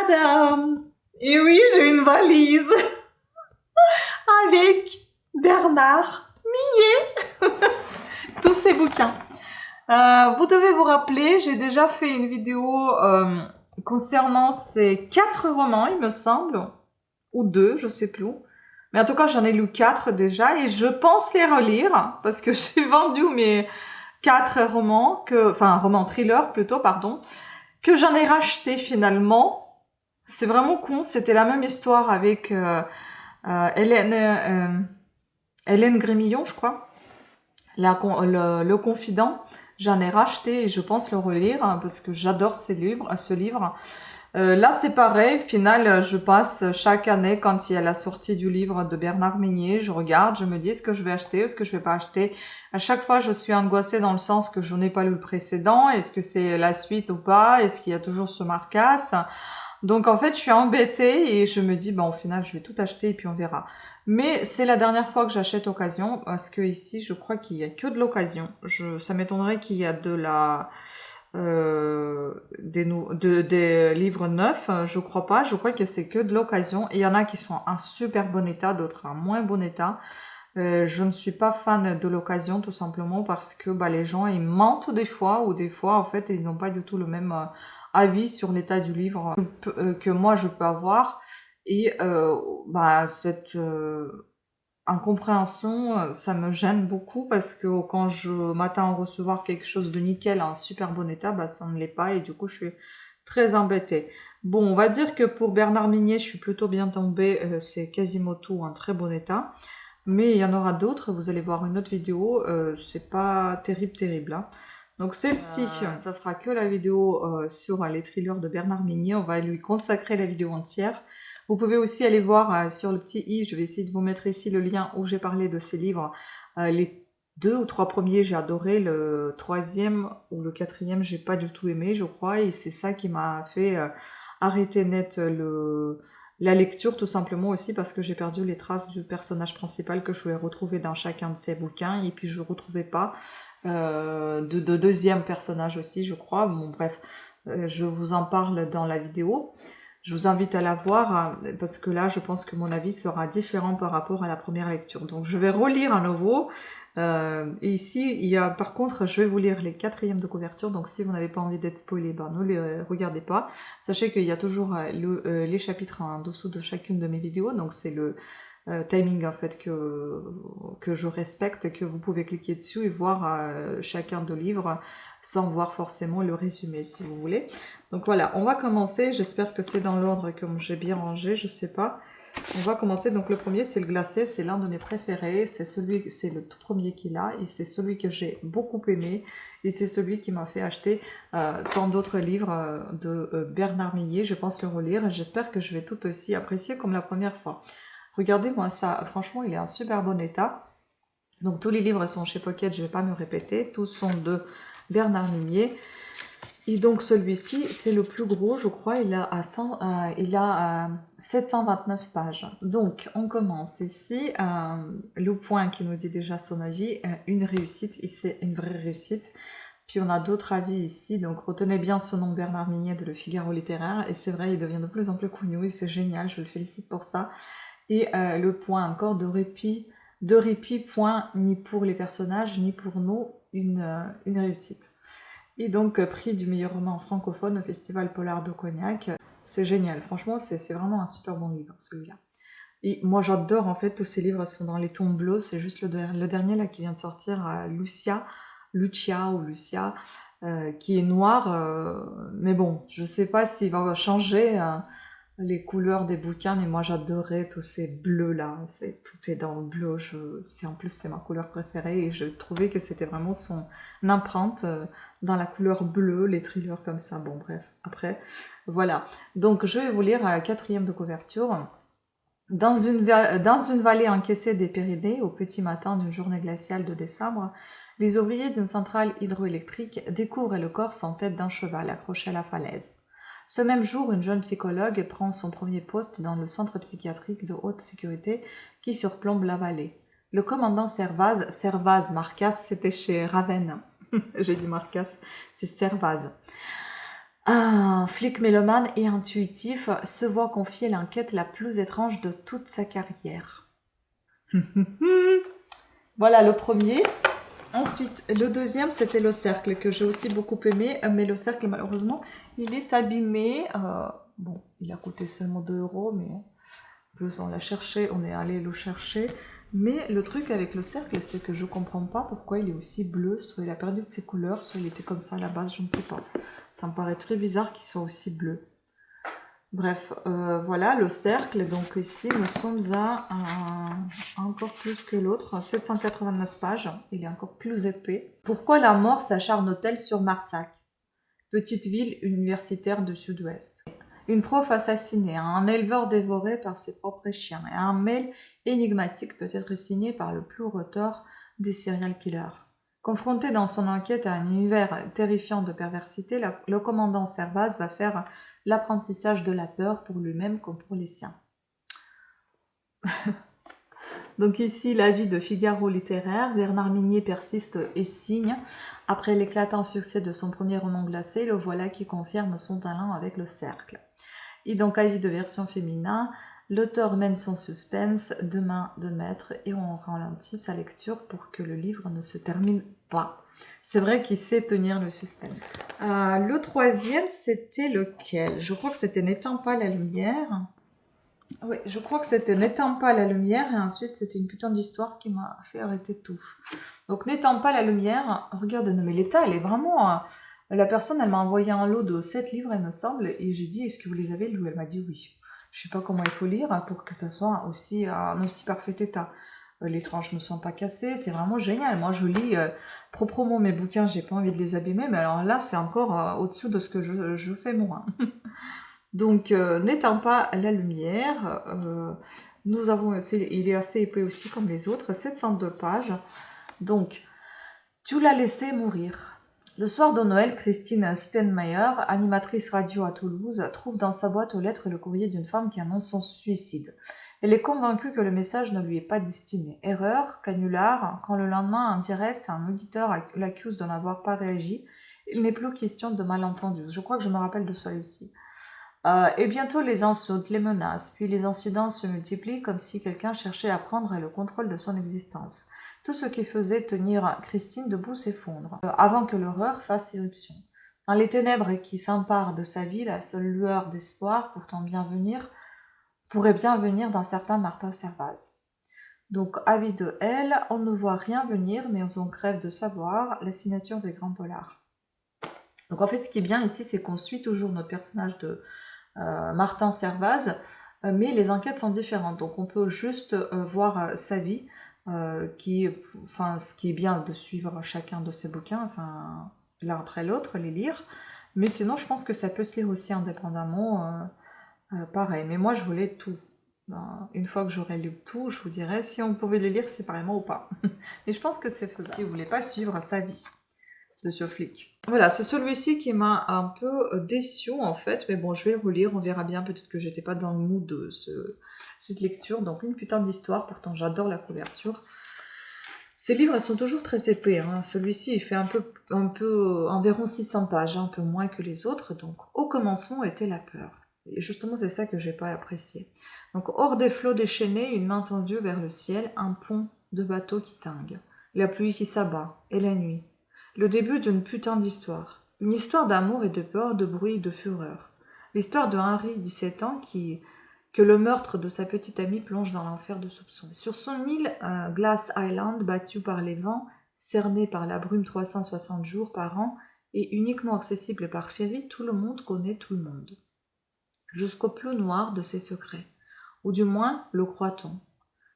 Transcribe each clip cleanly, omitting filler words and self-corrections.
Tadam! Et oui, j'ai une valise avec Bernard Millet, tous ces bouquins. Vous devez vous rappeler, j'ai déjà fait une vidéo concernant ces 4 romans, il me semble, ou 2, je sais plus. Mais en tout cas, j'en ai lu 4 déjà et je pense les relire parce que j'ai vendu mes 4 romans, romans thriller plutôt, pardon, que j'en ai racheté finalement. C'est vraiment con, c'était la même histoire avec Hélène Grémillon, je crois, le confident. J'en ai racheté et je pense le relire hein, parce que j'adore ce livre. Là, c'est pareil. Final, je passe chaque année quand il y a la sortie du livre de Bernard Minier. Je regarde, je me dis est-ce que je vais acheter, est-ce que je vais pas acheter. À chaque fois, je suis angoissée dans le sens que je n'ai pas lu le précédent. Est-ce que c'est la suite ou pas? Est-ce qu'il y a toujours ce marcasse? Donc, en fait, je suis embêtée et je me dis, au final, je vais tout acheter et puis on verra. Mais c'est la dernière fois que j'achète occasion parce que ici, je crois qu'il y a que de l'occasion. Ça m'étonnerait qu'il y a des livres neufs, je crois pas. Je crois que c'est que de l'occasion. Et il y en a qui sont en super bon état, d'autres en moins bon état. Je ne suis pas fan de l'occasion tout simplement parce que les gens ils mentent des fois ou des fois en fait ils n'ont pas du tout le même avis sur l'état du livre que moi je peux avoir et cette incompréhension ça me gêne beaucoup parce que quand je m'attends à recevoir quelque chose de nickel en super bon état ça ne l'est pas et du coup je suis très embêtée. Bon, on va dire que pour Bernard Minier je suis plutôt bien tombée, c'est quasiment tout en très bon état. Mais il y en aura d'autres, vous allez voir une autre vidéo, c'est pas terrible hein. Donc celle-ci, ça sera que la vidéo sur les thrillers de Bernard Minier, on va lui consacrer la vidéo entière. Vous pouvez aussi aller voir sur le petit i, je vais essayer de vous mettre ici le lien où j'ai parlé de ces livres. Les 2 ou 3 premiers j'ai adoré, le 3e ou le 4e j'ai pas du tout aimé je crois, et c'est ça qui m'a fait arrêter net la lecture tout simplement aussi parce que j'ai perdu les traces du personnage principal que je voulais retrouver dans chacun de ces bouquins et puis je ne retrouvais pas de deuxième personnage aussi je crois. Bon bref, je vous en parle dans la vidéo. Je vous invite à la voir parce que là je pense que mon avis sera différent par rapport à la première lecture. Donc je vais relire à nouveau. Et ici, il y a, par contre, je vais vous lire les 4e de couverture, donc si vous n'avez pas envie d'être spoilé, ne les regardez pas. Sachez qu'il y a toujours les chapitres en dessous de chacune de mes vidéos, donc c'est le timing en fait que je respecte, que vous pouvez cliquer dessus et voir chacun de livres sans voir forcément le résumé si vous voulez. Donc voilà, on va commencer, j'espère que c'est dans l'ordre comme j'ai bien rangé, je sais pas. On va commencer, donc le premier c'est le glacé, c'est l'un de mes préférés, c'est le tout premier qu'il a, et c'est celui que j'ai beaucoup aimé, et c'est celui qui m'a fait acheter tant d'autres livres de Bernard Millet, je pense le relire, et j'espère que je vais tout aussi apprécier comme la première fois. Regardez-moi ça, franchement il est en super bon état, donc tous les livres sont chez Pocket, je ne vais pas me répéter, tous sont de Bernard Millet. Et donc celui-ci, c'est le plus gros, je crois, il a 729 pages. Donc on commence ici, le point qui nous dit déjà son avis, une réussite, et c'est une vraie réussite. Puis on a d'autres avis ici, donc retenez bien ce nom Bernard Minier de Le Figaro littéraire, et c'est vrai, il devient de plus en plus connu, et c'est génial, je le félicite pour ça. Et le point encore de répit, point, ni pour les personnages, ni pour nous, une réussite. Et donc, prix du meilleur roman francophone au Festival Polar de Cognac. C'est génial, franchement, c'est vraiment un super bon livre, celui-là. Et moi, j'adore, en fait, tous ces livres sont dans les tons bleus. C'est juste le dernier, là, qui vient de sortir, Lucia, qui est noir. Mais bon, je sais pas s'il va changer les couleurs des bouquins, mais moi, j'adorais tous ces bleus-là. Tout est dans le bleu. En plus, c'est ma couleur préférée. Et je trouvais que c'était vraiment son empreinte dans la couleur bleue, les thrillers comme ça. Bon, bref, après, voilà. Donc, je vais vous lire la 4e de couverture. Dans une vallée encaissée des Pyrénées, au petit matin d'une journée glaciale de décembre, les ouvriers d'une centrale hydroélectrique découvrent le corps sans tête d'un cheval accroché à la falaise. Ce même jour, une jeune psychologue prend son premier poste dans le centre psychiatrique de haute sécurité qui surplombe la vallée. Le commandant Servaz Marcas, c'était chez Ravenne. J'ai dit Marcas, c'est Servaz. Un flic mélomane et intuitif se voit confier l'enquête la plus étrange de toute sa carrière. Voilà le premier. Ensuite, le deuxième, c'était le cercle, que j'ai aussi beaucoup aimé, mais le cercle, malheureusement, il est abîmé. Bon, il a coûté seulement 2 euros, mais en plus, on l'a cherché, on est allé le chercher. Mais le truc avec le cercle, c'est que je comprends pas pourquoi il est aussi bleu. Soit il a perdu de ses couleurs, soit il était comme ça à la base, je ne sais pas. Ça me paraît très bizarre qu'il soit aussi bleu. Bref, voilà le cercle. Donc ici, nous sommes à encore plus que l'autre, 789 pages. Il est encore plus épais. Pourquoi la mort s'acharne-t-elle sur Marsac, petite ville universitaire du sud-ouest? Une prof assassinée, un éleveur dévoré par ses propres chiens et un mail énigmatique peut être signé par le plus retors des serial killers. Confronté dans son enquête à un univers terrifiant de perversité, le commandant Servaz va faire l'apprentissage de la peur pour lui-même comme pour les siens. Donc ici, l'avis de Figaro littéraire, Bernard Minier persiste et signe. Après l'éclatant succès de son premier roman glacé, le voilà qui confirme son talent avec le cercle. Et donc, avis de version féminin, l'auteur mène son suspense de main de maître et on ralentit sa lecture pour que le livre ne se termine pas. C'est vrai qu'il sait tenir le suspense. Le troisième, c'était lequel? Je crois que c'était N'étant pas la lumière. Oui, je crois que c'était N'étant pas la lumière et ensuite c'était une putain d'histoire qui m'a fait arrêter tout. Donc N'étant pas la lumière, regarde, non mais l'état, elle est vraiment... la personne, elle m'a envoyé un lot de 7 livres, il me semble, et j'ai dit, est-ce que vous les avez lus? Elle m'a dit oui. Je sais pas comment il faut lire pour que ça soit aussi en aussi parfait état. Les tranches ne sont pas cassées, c'est vraiment génial. Moi, je lis proprement mes bouquins, j'ai pas envie de les abîmer, mais alors là, c'est encore au-dessus de ce que je fais moi. Donc, n'étant pas la lumière, nous avons, il est assez épais aussi comme les autres, 702 pages. Donc, tu l'as laissé mourir. Le soir de Noël, Christine Steinmeier, animatrice radio à Toulouse, trouve dans sa boîte aux lettres le courrier d'une femme qui annonce son suicide. Elle est convaincue que le message ne lui est pas destiné. Erreur, canular, quand le lendemain, en direct, un auditeur l'accuse de n'avoir pas réagi, il n'est plus question de malentendu. Je crois que je me rappelle de celui-ci. Et bientôt les insultes, les menaces, puis les incidents se multiplient comme si quelqu'un cherchait à prendre le contrôle de son existence. Tout ce qui faisait tenir Christine debout s'effondre, avant que l'horreur fasse éruption. Dans les ténèbres qui s'emparent de sa vie, la seule lueur d'espoir pourrait bien venir d'un certain Martin Servaz. Donc, avis de elle, on ne voit rien venir, mais on crève de savoir, la signature des grands polars. Donc en fait, ce qui est bien ici, c'est qu'on suit toujours notre personnage de Martin Servaz, mais les enquêtes sont différentes. Donc on peut juste voir sa vie, ce qui est bien de suivre chacun de ses bouquins, enfin l'un après l'autre, les lire. Mais sinon, je pense que ça peut se lire aussi indépendamment, pareil. Mais moi, je voulais tout. Une fois que j'aurai lu tout, je vous dirai si on pouvait les lire séparément ou pas. Mais je pense que c'est faisable. Si vous voulez pas suivre sa vie de ce flic. Voilà, c'est celui-ci qui m'a un peu déçu en fait, mais bon, je vais le relire, on verra bien, peut-être que j'étais pas dans le mood de cette lecture, donc une putain d'histoire, pourtant j'adore la couverture. Ces livres, elles sont toujours très épais, hein. Celui-ci, il fait environ 600 pages, un peu moins que les autres, donc au commencement était la peur. Et justement, c'est ça que j'ai pas apprécié. Donc, hors des flots déchaînés, une main tendue vers le ciel, un pont de bateau qui tingue, la pluie qui s'abat, et la nuit. Le début d'une putain d'histoire. Une histoire d'amour et de peur, de bruit et de fureur. L'histoire de Henry, 17 ans, que le meurtre de sa petite amie plonge dans l'enfer de soupçon. Sur son île, Glass Island, battue par les vents, cernée par la brume 360 jours par an, et uniquement accessible par ferry, tout le monde connaît tout le monde. Jusqu'au plus noir de ses secrets. Ou du moins, le croit-on.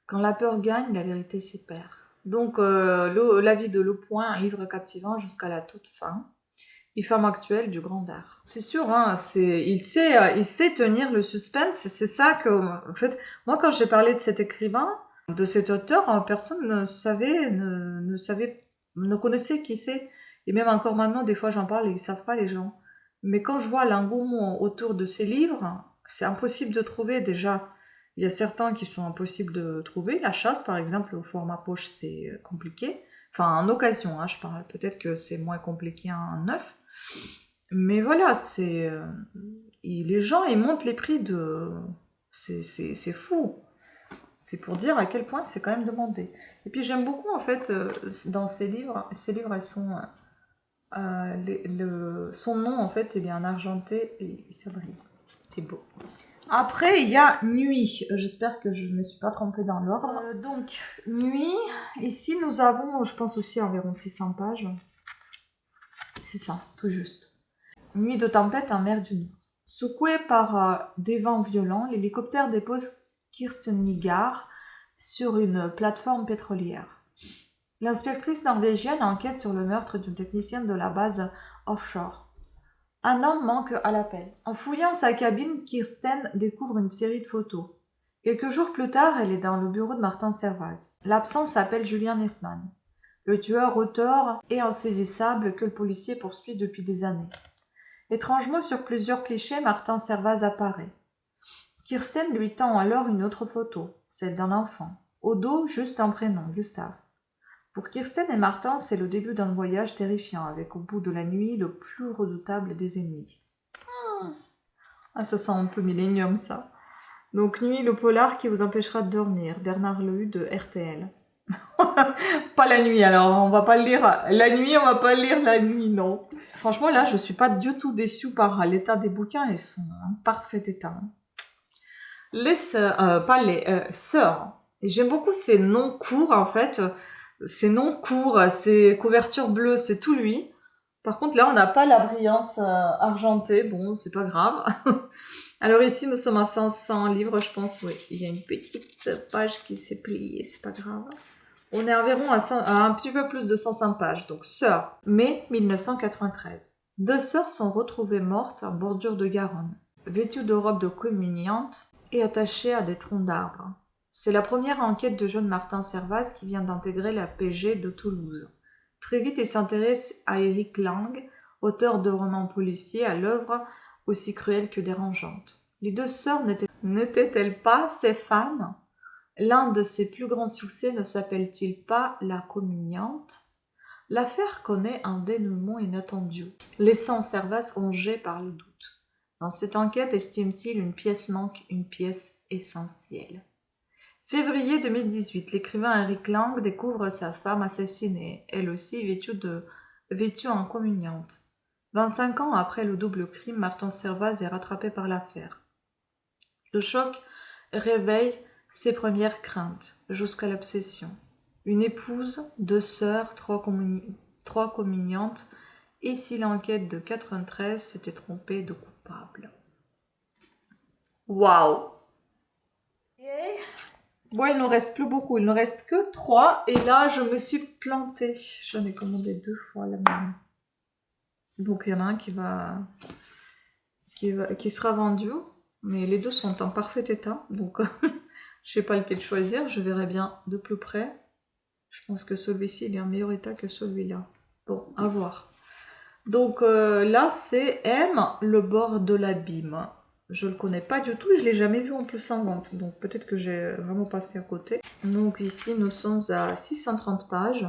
Quand la peur gagne, la vérité s'y perd. Donc, l'avis de Le Point, un livre captivant jusqu'à la toute fin. Et femme actuelle du grand art. C'est sûr, hein, il sait tenir le suspense. C'est ça que, en fait, moi quand j'ai parlé de cet écrivain, de cet auteur, personne ne connaissait qui c'est. Et même encore maintenant, des fois j'en parle et ils savent pas les gens. Mais quand je vois l'engouement autour de ces livres, c'est impossible de trouver déjà. Il y a certains qui sont impossibles de trouver. La chasse, par exemple, au format poche, c'est compliqué. Enfin, en occasion, hein, je parle. Peut-être que c'est moins compliqué en neuf. Mais voilà, c'est... les gens, ils montent les prix de... C'est fou. C'est pour dire à quel point c'est quand même demandé. Et puis j'aime beaucoup, en fait, dans ces livres, elles sont... son nom, en fait, il est en argenté et ça brille. C'est beau. Après, il y a Nuit. J'espère que je ne me suis pas trompée dans l'ordre. Donc, Nuit. Ici, nous avons, je pense aussi, environ 600 pages. C'est ça, tout juste. Nuit de tempête en mer du Nord. Secoué par des vents violents, l'hélicoptère dépose Kirsten Nygaard sur une plateforme pétrolière. L'inspectrice norvégienne enquête sur le meurtre d'une technicienne de la base offshore. Un homme manque à l'appel. En fouillant sa cabine, Kirsten découvre une série de photos. Quelques jours plus tard, elle est dans le bureau de Martin Servaz. L'absent s'appelle Julian Hirschman. Le tueur-auteur est insaisissable que le policier poursuit depuis des années. Étrangement, sur plusieurs clichés, Martin Servaz apparaît. Kirsten lui tend alors une autre photo, celle d'un enfant. Au dos, juste un prénom, Gustave. Pour Kirsten et Martin, c'est le début d'un voyage terrifiant, avec au bout de la nuit le plus redoutable des ennemis. Ah, ça sent un peu Millennium, ça. Donc, Nuit, le polar qui vous empêchera de dormir. Bernard Lehu de RTL. Pas la nuit, alors, on va pas le lire. La nuit, on va pas le lire la nuit, non. Franchement, là, je suis pas du tout déçue par l'état des bouquins. Ils sont en parfait état. Les sœurs, pas les sœurs. Et j'aime beaucoup ces noms courts, en fait. Ces noms courts, ces couvertures bleues, c'est tout lui. Par contre, là, on n'a pas la brillance argentée. Bon, c'est pas grave. Alors ici, nous sommes à 500 livres, je pense. Oui, il y a une petite page qui s'est pliée, c'est pas grave. On est environ à un petit peu plus de 105 pages. Donc, Sœurs, mai 1993. Deux sœurs sont retrouvées mortes en bordure de Garonne, vêtues de robes de communiantes et attachées à des troncs d'arbres. C'est la première enquête de jeune Martin Servaz qui vient d'intégrer la PG de Toulouse. Très vite, il s'intéresse à Eric Lang, auteur de romans policiers à l'œuvre aussi cruelle que dérangeante. Les deux sœurs n'étaient-elles pas ses fans? L'un de ses plus grands succès ne s'appelle-t-il pas La Communiante? L'affaire connaît un dénouement inattendu, laissant Servaz rongé par le doute. Dans cette enquête, estime-t-il une pièce manque une pièce essentielle. Février 2018, l'écrivain Eric Lang découvre sa femme assassinée, elle aussi vêtue en communiante. 25 ans après le double crime, Martin Servaz est rattrapé par l'affaire. Le choc réveille ses premières craintes, jusqu'à l'obsession. Une épouse, deux sœurs, trois communiantes, et si l'enquête de 93 s'était trompée de coupable. Waouh! Bon, il ne reste plus beaucoup, il ne reste que 3, et là, je me suis plantée. J'en ai commandé 2 fois la même. Donc, il y en a un qui sera vendu, mais les deux sont en parfait état, donc je sais pas lequel choisir, je verrai bien de plus près. Je pense que celui-ci, il est en meilleur état que celui-là. Bon, à voir. Donc là, c'est M, le bord de l'abîme. Je le connais pas du tout, je l'ai jamais vu en plus en vente, donc peut-être que j'ai vraiment passé à côté. Donc ici, nous sommes à 630 pages.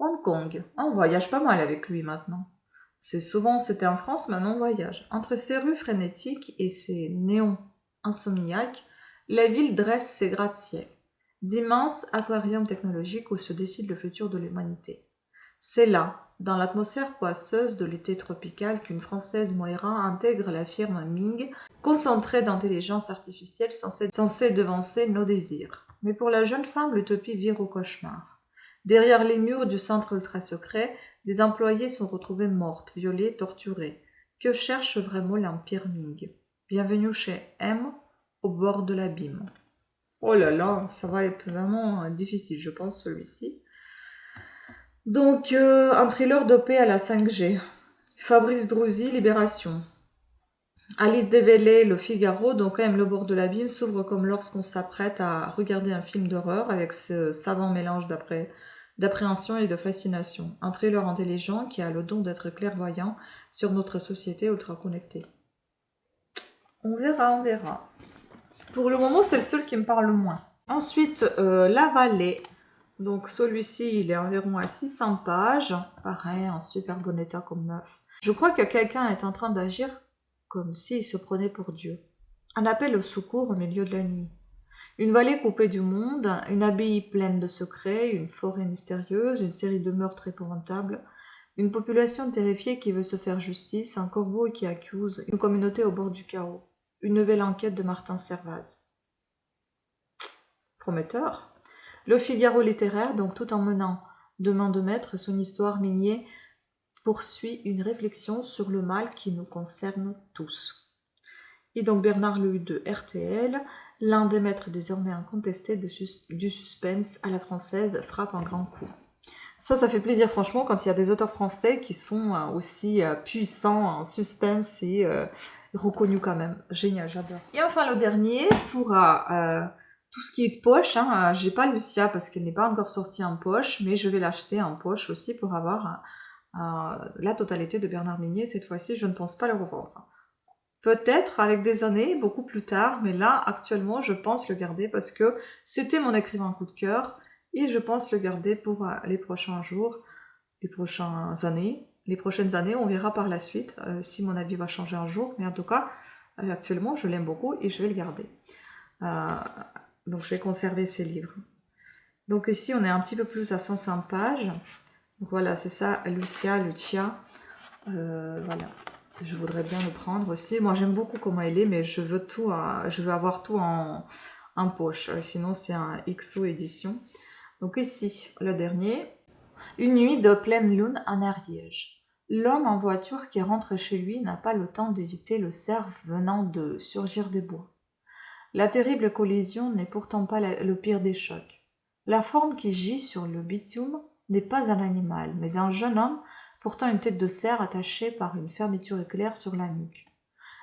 Hong Kong. On voyage pas mal avec lui maintenant. C'était en France, maintenant on voyage. Entre ses rues frénétiques et ses néons insomniaques, la ville dresse ses gratte-ciels. D'immenses aquariums technologiques où se décide le futur de l'humanité. C'est là, dans l'atmosphère poisseuse de l'été tropical, qu'une Française Moira intègre la firme Ming, concentrée d'intelligence artificielle censée devancer nos désirs. Mais pour la jeune femme, l'utopie vire au cauchemar. Derrière les murs du centre ultra-secret, des employés sont retrouvés mortes, violées, torturées. Que cherche vraiment l'Empire Ming? Bienvenue chez M, au bord de l'abîme. Oh là là, ça va être vraiment difficile, je pense, celui-ci. Donc, un thriller dopé à la 5G. Fabrice Drouzy, Libération. Alice Develay, Le Figaro, donc M, le bord de l'abîme, s'ouvre comme lorsqu'on s'apprête à regarder un film d'horreur avec ce savant mélange d'appréhension et de fascination. Un thriller intelligent qui a le don d'être clairvoyant sur notre société ultra-connectée. On verra, on verra. Pour le moment, c'est le seul qui me parle le moins. Ensuite, La Vallée. Donc celui-ci, il est environ à 600 pages. Pareil, en super bon état comme neuf. Je crois que quelqu'un est en train d'agir comme s'il se prenait pour Dieu. Un appel au secours au milieu de la nuit. Une vallée coupée du monde, une abbaye pleine de secrets, une forêt mystérieuse, une série de meurtres épouvantables, une population terrifiée qui veut se faire justice, un corbeau qui accuse, une communauté au bord du chaos. Une nouvelle enquête de Martin Servaz. Prometteur. Le Figaro littéraire, donc tout en menant de main de maître son histoire Minier, poursuit une réflexion sur le mal qui nous concerne tous. Et donc Bernard Lehu de RTL, l'un des maîtres désormais incontestés du suspense à la française, frappe un grand coup. Ça fait plaisir franchement quand il y a des auteurs français qui sont aussi puissants en suspense et reconnus quand même. Génial, j'adore. Et enfin le dernier, pour tout ce qui est de poche, hein, j'ai pas Lucia parce qu'elle n'est pas encore sortie en poche, mais je vais l'acheter en poche aussi pour avoir la totalité de Bernard Minier. Cette fois-ci, je ne pense pas le revendre. Peut-être avec des années, beaucoup plus tard, mais là, actuellement, je pense le garder parce que c'était mon écrivain coup de cœur et je pense le garder pour les prochains jours, les prochaines années. Les prochaines années, on verra par la suite si mon avis va changer un jour, mais en tout cas, actuellement, je l'aime beaucoup et je vais le garder. Donc, je vais conserver ces livres. Donc ici, on est un petit peu plus à 105 pages. Donc voilà, c'est ça, Lucia. Voilà. Je voudrais bien le prendre aussi. Moi, j'aime beaucoup comment elle est, mais je veux avoir tout en poche. Sinon, c'est un XO édition. Donc ici, le dernier. Une nuit de pleine lune en Ariège. L'homme en voiture qui rentre chez lui n'a pas le temps d'éviter le cerf venant de surgir des bois. La terrible collision n'est pourtant pas le pire des chocs. La forme qui gît sur le bitume n'est pas un animal, mais un jeune homme portant une tête de cerf attachée par une fermeture éclair sur la nuque.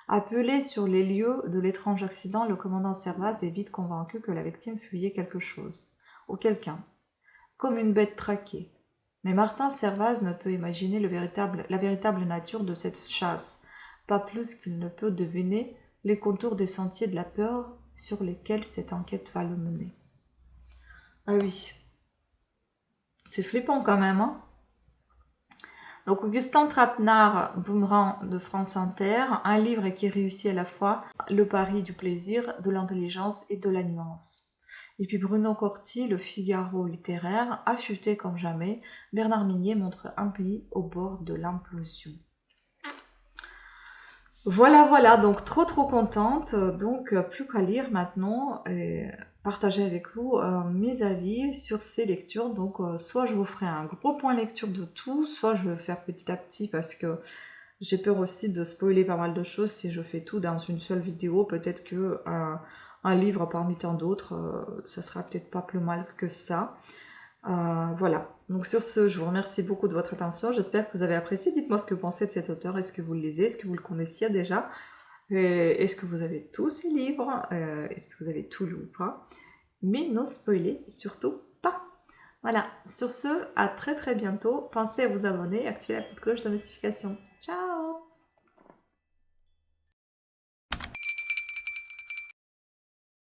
Appelé sur les lieux de l'étrange accident, le commandant Servaz est vite convaincu que la victime fuyait quelque chose, ou quelqu'un, comme une bête traquée. Mais Martin Servaz ne peut imaginer la véritable nature de cette chasse, pas plus qu'il ne peut deviner les contours des sentiers de la peur sur lesquels cette enquête va le mener. Ah oui, c'est flippant quand même, hein. Donc Augustin Trapenard, Boomerang de France Inter, un livre qui réussit à la fois le pari du plaisir, de l'intelligence et de la nuance. Et puis Bruno Corti, Le Figaro littéraire, affûté comme jamais, Bernard Minier montre un pays au bord de l'implosion. Voilà, donc trop contente, donc plus qu'à lire maintenant et partager avec vous mes avis sur ces lectures. Donc soit je vous ferai un gros point lecture de tout, soit je vais faire petit à petit parce que j'ai peur aussi de spoiler pas mal de choses si je fais tout dans une seule vidéo. Peut-être que un livre parmi tant d'autres, ça sera peut-être pas plus mal que ça. Voilà, donc sur ce, je vous remercie beaucoup de votre attention, j'espère que vous avez apprécié, dites-moi ce que vous pensez de cet auteur, est-ce que vous le lisez, est-ce que vous le connaissiez déjà, est-ce que vous avez tous ces livres, est-ce que vous avez tout lu ou pas, mais non spoiler, surtout pas. Voilà, sur ce, à très bientôt, pensez à vous abonner et activer la petite cloche de notification. Ciao!